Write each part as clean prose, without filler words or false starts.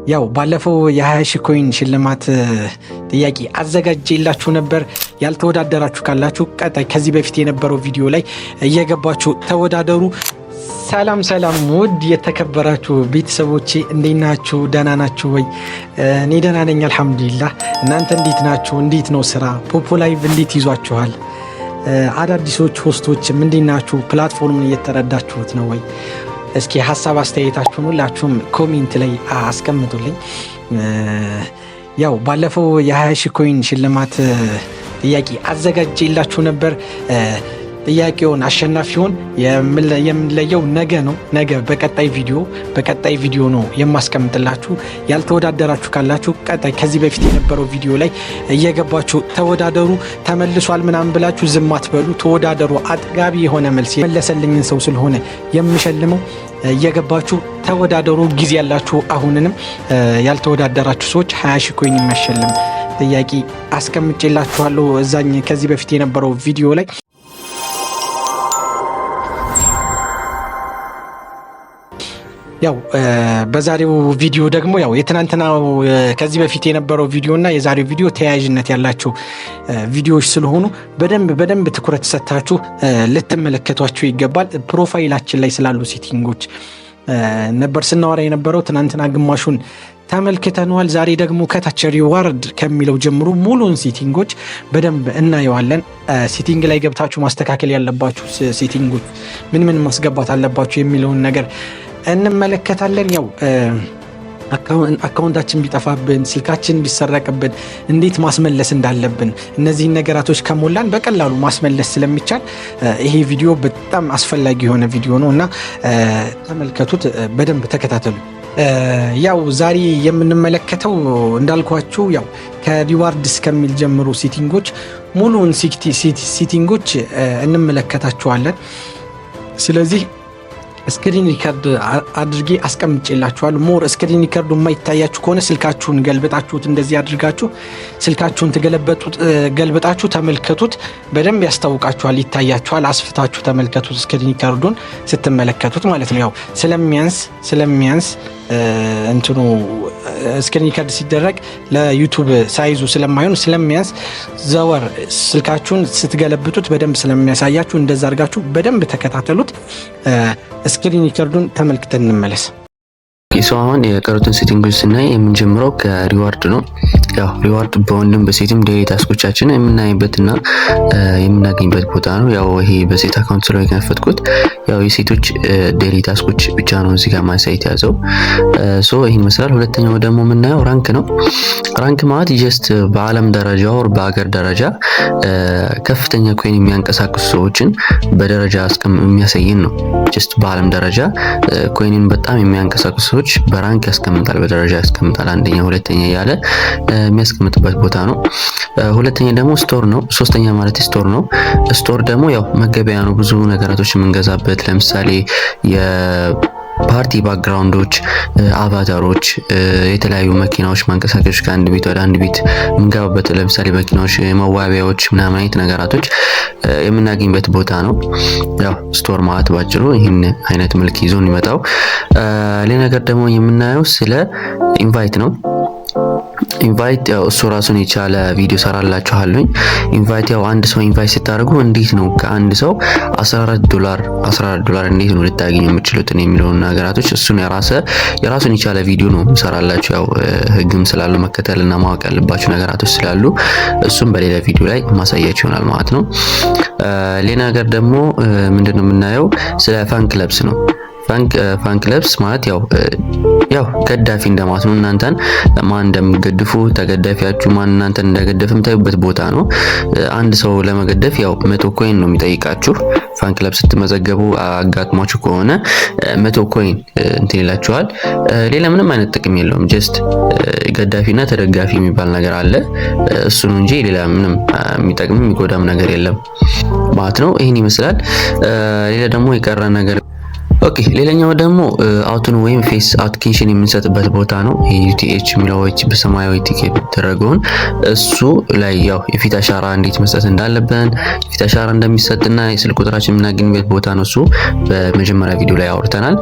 ያው ባለፈው የ20 ሺህ ኮይን ሽልማት ጥያቄ አዘጋጅላችሁ ነበር። ያልተወዳደራችሁ ካላችሁ ቀጣይ ከዚህ በፊት የነበረው ቪዲዮ ላይ እየገባችሁ ተወዳደሩ። ሰላም ውድ የተከበራችሁ ቤተሰቦቼ እንዴት ናችሁ? ደህና ናችሁ ወይ? እኔ ደህና ነኝ አልሐምዱሊላህ። እናንተ እንዴት ናችሁ? እንዴት ነው ስራ? ፖፖ ላይቭ እንዴት ይዟችኋል? አዳዲሶች ሆስቶችም እንዴት ናችሁ? ፕላትፎርሙን እየተረዳችሁት ነው ወይ? እስኪ ሀሳብ አስተያየታችሁን ሁላችሁም ኮሜንት ላይ አስቀምጡልኝ። ያው ባለፈው የ20 ሺህ ኮይን ሽልማት ጥያቄ አዘጋጅላችሁ ነበር። ጥያቄውን አሸናፊውን የምንለየው ነገ በቀጣይ ቪዲዮ ነው የማስቀምጥላችሁ። ያልተወዳደራችሁ ካላችሁ ቀጣይ ከዚህ በፊት የነበረው ቪዲዮ ላይ እየገባችሁ ተወዳደሩ። ተመልሷል ምናምን ብላችሁ ዝም አትበሉ፣ ተወዳደሩ። አጥጋቢ የሆነ መልስ የመለሰልኝን ሰው ስለሆነ የምሸልመው እየገባችሁ ተወዳደሩ። ጊዜ ያላችሁ አሁንንም ያልተወዳደራችሁ ሰዎች 20 ሺህ ኮይን የሚያሸልም ጥያቄ አስቀምጬላችኋለሁ እዛኝ ከዚህ በፊት የነበረው ቪዲዮ ላይ። ያው በዛሬው ቪዲዮ ደግሞ ያው የትናንትናው ከዚህ በፊት የነበረው ቪዲዮና የዛሬው ቪዲዮ ተያያዥነት ያላቸው ቪዲዮዎች ስለሆኑ በደንብ ትኩረት ሰጥታችሁ ልትመለከቷቸው ይገባል። ፕሮፋይላችን ላይ ስላሉ ሴቲንጎች ነበር ስናወራ የነበረው። ትናንትና ግማሹን ተመልክተናል። ዛሬ ደግሞ ከታች ሪዋርድ ከሚለው ጀምሮ ሙሉን ሴቲንጎች በደንብ እናየዋለን። ሴቲንግ ላይ ገብታችሁ ማስተካከል ያለባችሁ ሴቲንጎች ምን ማስገባት አለባችሁ የሚለውን ነገር እንመለከታለን። ያው አካውንታችን ቢጠፋብን፣ ስልካችን ቢሰረቅብን እንዴት ማስመለስ እንዳለብን እነዚህን ነገራቶች ከሞላን በቀላሉ ማስመለስ ስለሚቻል ይሄ ቪዲዮ በጣም አስፈላጊ የሆነ ቪዲዮ ነው እና ተመልከቱት፣ በደንብ ተከታተሉ። ያው ዛሬ የምንመለከተው እንዳልኳችሁ ያው ከሪዋርድ እስከሚል ጀምሮ ሴቲንጎች ሙሉውን ሴቲንጎች እንመለከታቸዋለን። ስለዚህ ስክሪን ሪከርድ አድርጌ አስቀምጬላችኋለሁ። ሞር ስክሪን ሪከርዱ የማይታያችሁ ከሆነ ስልካችሁን ገልብጣችሁት እንደዚህ አድርጋችሁ ስልካችሁን ገልብጣችሁ ተመልከቱት። በደንብ ያስታውቃችኋል፣ ይታያችኋል። አስፍታችሁ ተመልከቱት ስክሪን ሪከርዱን ስትመለከቱት ማለት ነው። ያው ስለሚያንስ እንትኑ ስክሪን ሪከርድ ሲደረግ ለዩቲዩብ ሳይዙ ስለሚያንስ ዘወር ስልካችሁን ስትገለብጡት በደንብ ስለሚያሳያችሁ እንደዛ አድርጋችሁ በደንብ ተከታተሉት። ስክሪን ሪከርዱን ተመልክተን እንመለስ። ሰው አሁን የቀሩትን ሴቲንጎች ስናይ የምንጀምረው ከሪዋርድ ነው። ያው ሪዋርድ በወንድም በሴትም ዴይሊ ታስኮቻችን የምናይበትና የምናገኝበት ቦታ ነው። ያው ይሄ በሴት አካውንት ስለሆነ የከፈትኩት ያው የሴቶች ዴይሊ ታስኮች ብቻ ነው እዚህ ጋር ማሳየት ያዘው። ይሄን መስላል። ሁለተኛው ደግሞ የምናየው ራንክ ነው። ራንክ ማለት ጀስት በአለም ደረጃ ወር በአገር ደረጃ ከፍተኛ ኮይን የሚያንቀሳቅሱ ሰዎችን በደረጃ የሚያሳየን ነው። ጀስት በአለም ደረጃ ኮይንን በጣም የሚያንቀሳቅሱ ሰዎች በራንክ ያስቀምጣል፣ በደረጃ ያስቀምጣል። አንደኛ ሁለተኛ ያለ የሚያስቀምጥበት ቦታ ነው። ሁለተኛ ደግሞ ስቶር ነው። ሶስተኛ ማለት ስቶር ነው። ስቶር ደግሞ ያው መገበያ ነው። ብዙ ነገራቶች የምንገዛበት ለምሳሌ የፓርቲ ባክግራውንዶች፣ አቫታሮች፣ የተለያዩ መኪናዎች ማንቀሳቀሾች ከአንድ ቤት ወደ አንድ ቤት የምንገባበት ለምሳሌ መኪናዎች፣ መዋቢያዎች ምናምን አይነት ነገራቶች የምናገኝበት ቦታ ነው። ያው ስቶር ማለት ባጭሩ ይህን አይነት መልክ ይዞ የሚመጣው። ሌላ ነገር ደግሞ የምናየው ስለ ኢንቫይት ነው። ኢንቫይት ያው እሱ ራሱን የቻለ ቪዲዮ ሰራላችኋለሁ። ኢንቫይት ያው አንድ ሰው ኢንቫይት ስታደርጉ እንዴት ነው ከአንድ ሰው $14 እንዴት ነው ልታገኙ የምትችሉት የሚለውን ነገራቶች እሱን የራሱን የቻለ ቪዲዮ ነው ሰራላችሁ። ያው ህግም ስላለው መከተልና ማወቅ ያለባችሁ ነገራቶች ስላሉ እሱም በሌላ ቪዲዮ ላይ ማሳያችሁ ይሆናል ማለት ነው። ሌላ ነገር ደግሞ ምንድነው የምናየው ስለ ፋን ክለብስ ነው። ፋን ክለብስ ማለት ያው ገዳፊ እንደማለት ነው። እናንተን ማን እንደምትገድፉ ተገዳፊያችሁ ማን እናንተን እንደገደፈ የምታዩበት ቦታ ነው። አንድ ሰው ለመገደፍ ያው 100 ኮይን ነው የሚጠይቃችሁ። ፋን ክለብ ስትመዘገቡ አጋጥሟችሁ ከሆነ 100 ኮይን እንትን ይላችኋል። ሌላ ምንም አይነት ጥቅም የለውም። ጀስት ገዳፊና ተደጋፊ የሚባል ነገር አለ። እሱ ነው እንጂ ሌላ ምንም የሚጠቅም የሚጎዳም ነገር የለም ማለት ነው። ይሄን ይመስላል። ሌላ ደግሞ የቀረ ነገር ኦኬ ሌላኛው ደግሞ አውቶን ወይም ፌስ አውቲኬሽን የምንሰጥበት ቦታ ነው። UTH የሚለዎች በሰማያዊ ቲክ የተደረገውን እሱ ላይ ያው የፊት አሻራ እንዴት መስጠት እንዳለብን የፊት አሻራ እንደሚሰጥና የስልክ ቁጥራችን የምናገኝበት ቦታ ነው። እሱ በመጀመሪያ ቪዲዮ ላይ አውርተናል።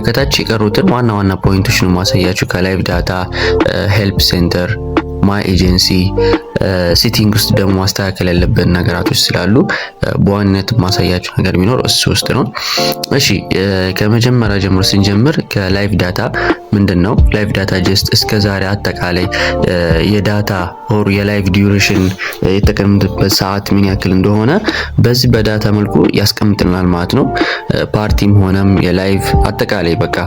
ከታች የቀሩትን ዋና ዋና ፖይንቶች ነው ማሳያችሁ። ከላይቭ ዳታ፣ ሄልፕ ሴንተር፣ ማይ ኤጀንሲ፣ ሴቲንግ ውስጥ ደግሞ ማስተካከል ያለብን ነገራቶች ስላሉ በዋናነት ማሳያችሁ ነገር ቢኖር እሱ ውስጥ ነው። እሺ ከመጀመሪያ ጀምሮ ስንጀምር ከላይቭ ዳታ ምንድነው? ላይቭ ዳታ ጀስት እስከዛሬ አጠቃላይ የዳታ ኦር የላይቭ ዲዩሬሽን የተቀመጠበት ሰዓት ምን ያክል እንደሆነ በዚህ በዳታ መልኩ ያስቀምጥልናል ማለት ነው። ፓርቲም ሆነም የላይቭ አጠቃላይ በቃ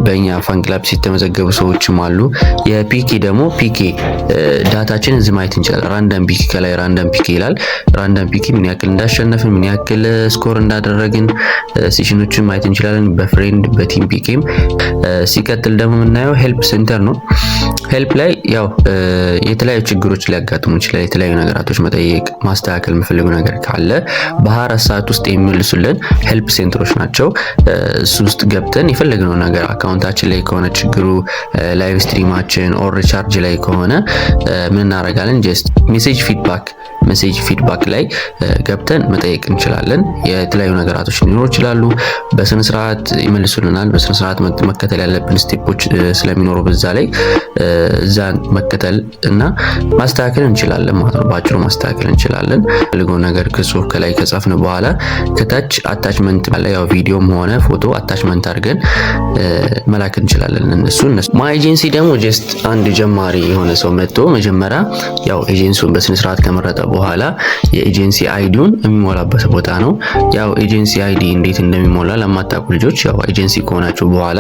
በእኛ ፋን ክለብ ሲተመዘገቡ ሰዎችም አሉ። የፒኬ ደግሞ ፒኬ ዳታችን እዚህ ማየት እንችላለን። ራንደም ፒኬ ከላይ ራንደም ፒኬ ይላል። ራንደም ፒኬ ምን ያክል እንዳሸነፍን ምን ያክል ስኮር እንዳደረግን ሴሽኖችን ማየት እንችላለን። በፍሬንድ በቲም ፒኬም ሲቀጥል ደግሞ የምናየው ሄልፕ ሴንተር ነው። ሄልፕ ላይ ያው የተለያዩ ችግሮች ሊያጋጥሙ ይችላል። የተለያዩ ነገራቶች መጠየቅ ማስተካከል የሚፈልጉ ነገር ካለ በ24 ሰዓት ውስጥ የሚመልሱልን ሄልፕ ሴንተሮች ናቸው። እሱ ውስጥ ገብተን የፈለግነው ነገር አካውንታችን ላይ ከሆነ ችግሩ ላይቭ ስትሪማችን ኦር ሪቻርጅ ላይ ከሆነ ምን እናደርጋለን? ጀስት ሜሴጅ ፊድባክ ላይ ገብተን መጠየቅ እንችላለን። የተለያዩ ነገራቶች ሊኖሩ ይችላሉ። በስነ ስርዓት ይመልሱልናል። በስነ ስርዓት መከተል ያለብን ስቴፖች ስለሚኖሩ በዛ ላይ እዛን መከተል እና ማስተካከል እንችላለን ማለት ነው። ባጭሩ ማስተካከል እንችላለን። ፈልገው ነገር ከጽሁፍ ከላይ ከጻፍን በኋላ ከታች አታችመንት ላይ ያው ቪዲዮም ሆነ ፎቶ አታችመንት አድርገን መላክ እንችላለን። እነሱ ማይ ኤጀንሲ ደግሞ ጀስት አንድ ጀማሪ የሆነ ሰው መጥቶ መጀመሪያ ያው ኤጀንሲውን በስነ ስርዓት ከመረጠ በኋላ የኤጀንሲ አይዲውን የሚሞላበት ቦታ ነው። ያው ኤጀንሲ አይዲ እንዴት እንደሚሞላ ለማታውቁ ልጆች ያው ኤጀንሲ ከሆናችሁ በኋላ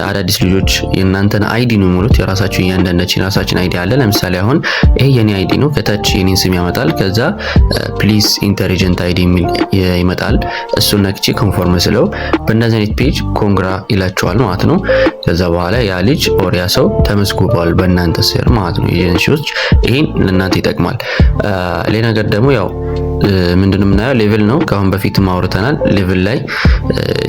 አዳዲስ ልጆች የእናንተን አይዲ ነው የሚሞሉት። የራሳችሁ እያንዳንዳችን የራሳችን አይዲ አለ። ለምሳሌ አሁን ይሄ የኔ አይዲ ነው። ከታች የኔን ስም ያመጣል። ከዛ ፕሊዝ ኢንተር ኤጀንት አይዲ የሚል ይመጣል። እሱን ነክቼ ኮንፎርም ስለው በእንደዚህ አይነት ፔጅ ኮንግራ ይላችኋል ማለት ነው። ከዛ በኋላ ያ ልጅ ኦር ያ ሰው ተመዝግቧል በእናንተ ስር ማለት ነው። ኤጀንሲዎች ይሄን ለእናንተ ይጠቅማል። ሌላ ነገር ደግሞ ያው ምንድነው የምናየው ሌቭል ነው። ከአሁን በፊት ማውርተናል። ሌቭል ላይ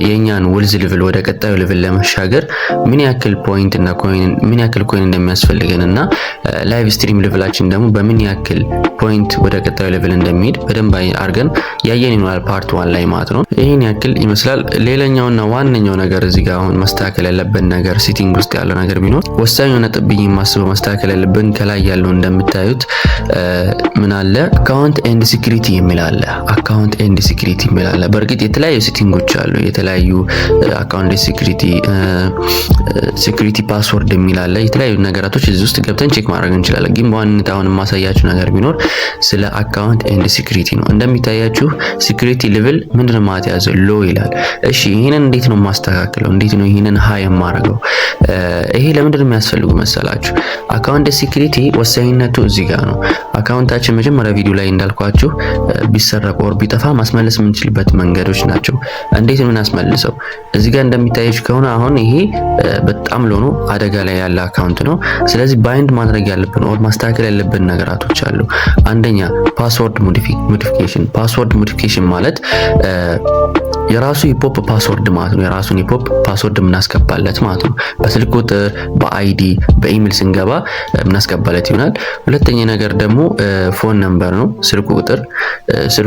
የኛን ውልዝ ሌቭል ወደ ቀጣዩ ሌቭል ለመሻገር ምን ያክል ፖይንት እና ምን ያክል ኮይን እንደሚያስፈልገን እና ላይቭ ስትሪም ሌቭላችን ደግሞ በምን ያክል ፖይንት ወደ ቀጣዩ ሌቭል እንደሚሄድ በደንብ አድርገን ያየን ይኖራል ፓርት 1 ላይ ማለት ነው። ይሄን ያክል ይመስላል። ሌላኛውና ዋነኛው ነገር እዚህ ጋር አሁን ማስተካከል ያለብን ነገር ሴቲንግ ውስጥ ያለው ነገር ቢኖር ወሳኙ ነጥብ ብዬ የማስበው ማስተካከል ያለብን ከላይ ያለው እንደምታዩት ምን አለ አካውንት ኤንድ ሴኩሪቲ የሚል አለ። አካውንት ኤንድ ሴኩሪቲ የሚል አለ። በእርግጥ የተለያዩ ሴቲንጎች አሉ። የተለያዩ አካውንት ሴኩሪቲ ፓስወርድ የሚል አለ። የተለያዩ ነገራቶች እዚህ ውስጥ ገብተን ቼክ ማድረግ እንችላለን። ግን በዋናነት አሁን የማሳያችሁ ነገር ቢኖር ስለ አካውንት ኤንድ ሴኩሪቲ ነው። እንደሚታያችሁ ሴኩሪቲ ሌቭል ምንድነው ማለት ያዘው ሎ ይላል። እሺ ይሄንን እንዴት ነው ማስተካከለው? እንዴት ነው ይሄንን ሃይ የማደርገው? ይሄ ለምንድን ነው የሚያስፈልጉ መሰላችሁ? አካውንት ሴኩሪቲ ወሳኝነቱ እዚህ ጋር ነው። አካውንታችን መጀመሪያ ቪዲዮ ላይ እንዳልኳችሁ ቢሰረቅ ወር ቢጠፋ ማስመለስ የምንችልበት መንገዶች ናቸው። እንዴት ነው እናስመልሰው? እዚህ ጋር እንደሚታያችሁ ከሆነ አሁን ይሄ በጣም ሎኑ አደጋ ላይ ያለ አካውንት ነው። ስለዚህ ባይንድ ማድረግ ያለብን ኦር ማስተካከል ያለብን ነገራቶች አሉ። አንደኛ ፓስወርድ ሞዲፊኬሽን። ፓስወርድ ሞዲፊኬሽን ማለት የራሱ የፖፕ ፓስወርድ ማለት ነው። የራሱን የፖፕ ፓስወርድ የምናስገባለት ማለት ነው። በስልክ ቁጥር፣ በአይዲ፣ በኢሜል ስንገባ የምናስገባለት ይሆናል። ሁለተኛ ነገር ደግሞ ፎን ነምበር ነው። ስልክ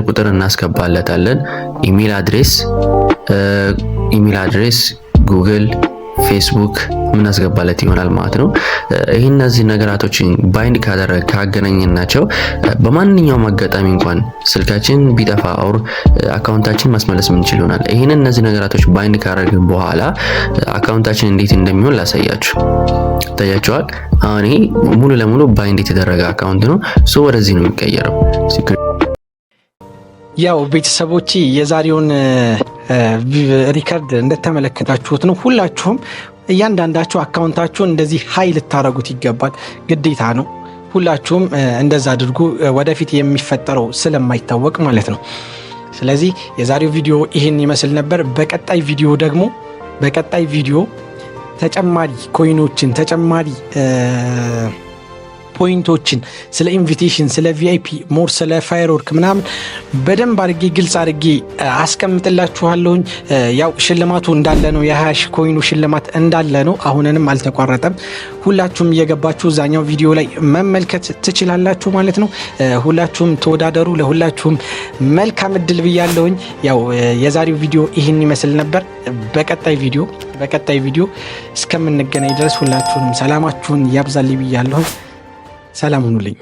ቁጥር እናስገባለታለን። ኢሜል አድሬስ ጉግል፣ ፌስቡክ ምናስገባለት ይሆናል ማለት ነው። ይሄን እነዚህ ነገራቶችን ባይንድ ካገናኘናቸው በማንኛውም አጋጣሚ እንኳን ስልካችን ቢጠፋ ኦር አካውንታችን ማስመለስ የምንችል ይሆናል። ይሄን እነዚህ ነገራቶች ባይንድ ካደረግን በኋላ አካውንታችን እንዴት እንደሚሆን ላሳያችሁ። ታያችኋል። አሁን ይሄ ሙሉ ለሙሉ ባይንድ የተደረገ አካውንት ነው። ሶ ወደዚህ ነው የሚቀየረው። ያው ቤተሰቦቼ የዛሬውን ሪከርድ እንደተመለከታችሁት ነው። ሁላችሁም እያንዳንዳችሁ አካውንታችሁን እንደዚህ ሀይ ልታረጉት ይገባል፣ ግዴታ ነው። ሁላችሁም እንደዛ አድርጉ፣ ወደፊት የሚፈጠረው ስለማይታወቅ ማለት ነው። ስለዚህ የዛሬው ቪዲዮ ይህን ይመስል ነበር። በቀጣይ ቪዲዮ ተጨማሪ ኮይኖችን ተጨማሪ ፖይንቶችን ስለ ኢንቪቴሽን ስለ ቪአይፒ ሞር ስለ ፋየርወርክ ምናምን በደንብ አድርጌ ግልጽ አድርጌ አስቀምጥላችኋለሁኝ። ያው ሽልማቱ እንዳለ ነው፣ የ20 ሺህ ኮይኑ ሽልማት እንዳለ ነው፣ አሁንንም አልተቋረጠም። ሁላችሁም እየገባችሁ እዛኛው ቪዲዮ ላይ መመልከት ትችላላችሁ ማለት ነው። ሁላችሁም ተወዳደሩ። ለሁላችሁም መልካም እድል ብያለሁኝ። ያው የዛሬው ቪዲዮ ይህን ይመስል ነበር። በቀጣይ ቪዲዮ እስከምንገናኝ ድረስ ሁላችሁንም ሰላማችሁን ያብዛልኝ ብያለሁ። ሰላም ሁኑልኝ።